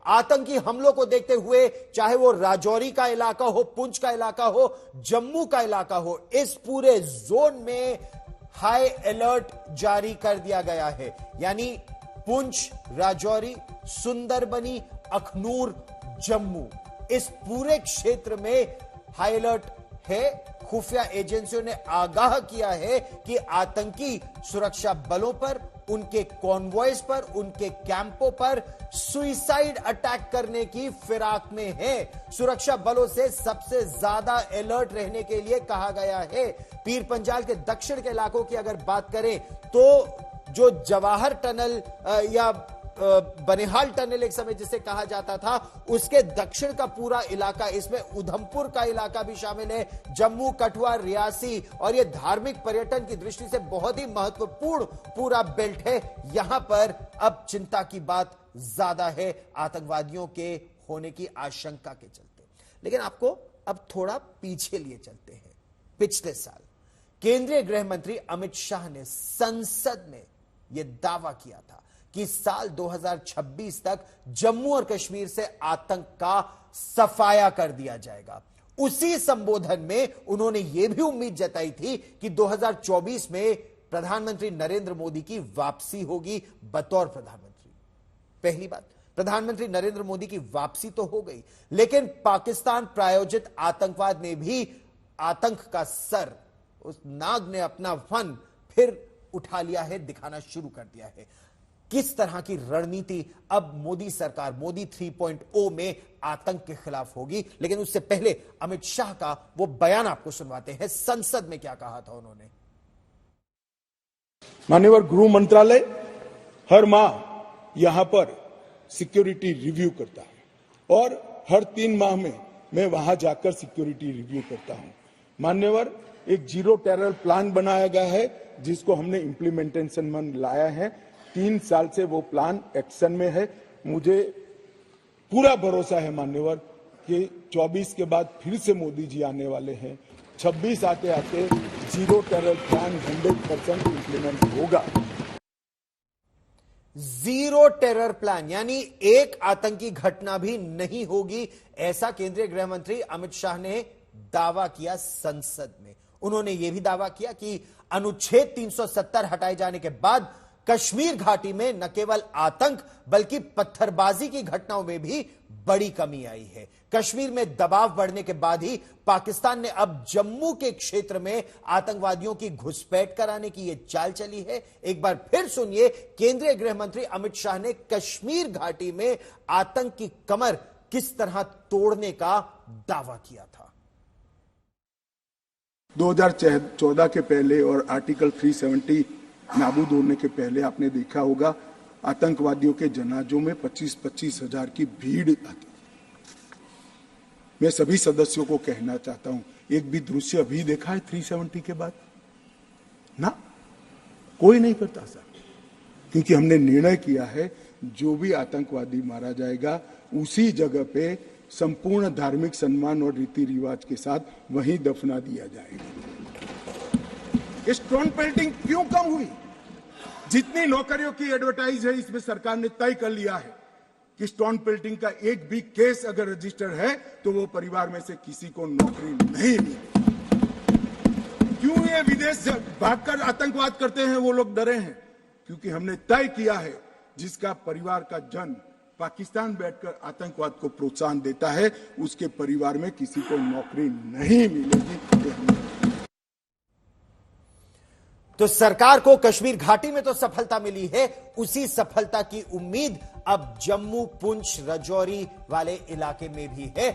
आतंकी हमलों को देखते हुए, चाहे वो राजौरी का इलाका हो, पुंछ का इलाका हो, जम्मू का इलाका हो, इस पूरे जोन में हाई अलर्ट जारी कर दिया गया है। यानी पुंछ, राजौरी, सुंदरबनी, अखनूर, जम्मू, इस पूरे क्षेत्र में हाई अलर्ट है। खुफिया एजेंसियों ने आगाह किया है कि आतंकी सुरक्षा बलों पर, उनके कॉन्वॉयज पर, उनके कैंपों पर सुइसाइड अटैक करने की फिराक में है। सुरक्षा बलों से सबसे ज्यादा अलर्ट रहने के लिए कहा गया है। पीर पंजाल के दक्षिण के इलाकों की अगर बात करें तो जो जवाहर टनल या बनिहाल टनल एक समय जिसे कहा जाता था, उसके दक्षिण का पूरा इलाका, इसमें उधमपुर का इलाका भी शामिल है, जम्मू, कठुआ, रियासी, और यह धार्मिक पर्यटन की दृष्टि से बहुत ही महत्वपूर्ण पूरा बेल्ट है। यहां पर अब चिंता की बात ज्यादा है आतंकवादियों के होने की आशंका के चलते। लेकिन आपको अब थोड़ा पीछे लिए चलते हैं। पिछले साल केंद्रीय गृह मंत्री अमित शाह ने संसद में यह दावा किया था कि साल 2026 तक जम्मू और कश्मीर से आतंक का सफाया कर दिया जाएगा। उसी संबोधन में उन्होंने यह भी उम्मीद जताई थी कि 2024 में प्रधानमंत्री नरेंद्र मोदी की वापसी होगी बतौर प्रधानमंत्री। पहली बात, प्रधानमंत्री नरेंद्र मोदी की वापसी तो हो गई, लेकिन पाकिस्तान प्रायोजित आतंकवाद ने भी आतंक का सर, उस नाग ने अपना फन फिर उठा लिया है, दिखाना शुरू कर दिया है। किस तरह की रणनीति अब मोदी सरकार, मोदी 3.0 में आतंक के खिलाफ होगी। लेकिन उससे पहले अमित शाह का वो बयान आपको सुनवाते हैं। संसद में क्या कहा था उन्होंने। माननीय गृह मंत्रालय हर माह यहां पर सिक्योरिटी रिव्यू करता है और हर 3 माह में मैं वहां जाकर सिक्योरिटी रिव्यू करता हूं। मान्यवर, एक जीरो टेरर प्लान बनाया गया है जिसको हमने इम्प्लीमेंटेशन में लाया है। 3 साल से वो प्लान एक्शन में है। मुझे पूरा भरोसा है मान्यवर कि 24 के बाद फिर से मोदी जी आने वाले हैं। 26 आते आते जीरो टेरर प्लान 100% इम्प्लीमेंट होगा। जीरो टेरर प्लान यानी एक आतंकी घटना भी नहीं होगी, ऐसा केंद्रीय गृह मंत्री अमित शाह ने दावा किया संसद में। उन्होंने यह भी दावा किया कि अनुच्छेद 370 हटाए जाने के बाद कश्मीर घाटी में न केवल आतंक बल्कि पत्थरबाजी की घटनाओं में भी बड़ी कमी आई है। कश्मीर में दबाव बढ़ने के बाद ही पाकिस्तान ने अब जम्मू के क्षेत्र में आतंकवादियों की घुसपैठ कराने की यह चाल चली है। एक बार फिर सुनिए, केंद्रीय गृह मंत्री अमित शाह ने कश्मीर घाटी में आतंक की कमर किस तरह तोड़ने का दावा किया था। 2014 के पहले और आर्टिकल 370 नाबूद होने के पहले आपने देखा होगा आतंकवादियों के जनाजों में 25-25 हजार की भीड़ आती। मैं सभी सदस्यों को कहना चाहता हूं, एक भी दृश्य अभी देखा है 370 के बाद? ना, कोई नहीं करता सर, क्योंकि हमने निर्णय किया है जो भी आतंकवादी मारा जाएगा उसी जगह पे संपूर्ण धार्मिक सम्मान और रीति रिवाज के साथ वहीं दफना दिया जाएगा। स्टोन पेल्टिंग क्यों कम हुई? जितनी नौकरियों की एडवर्टाइज है इसमें सरकार ने तय कर लिया है कि स्टोन पेल्टिंग का एक भी केस अगर रजिस्टर है तो वो परिवार में से किसी को नौकरी नहीं मिलेगी। क्यों ये विदेश भागकर आतंकवाद करते हैं वो लोग डरे हैं? क्योंकि हमने तय किया है जिसका परिवार का जन पाकिस्तान बैठकर आतंकवाद को प्रोत्साहन देता है उसके परिवार में किसी को नौकरी नहीं मिलेगी। तो सरकार को कश्मीर घाटी में तो सफलता मिली है, उसी सफलता की उम्मीद अब जम्मू, पुंछ, राजौरी वाले इलाके में भी है।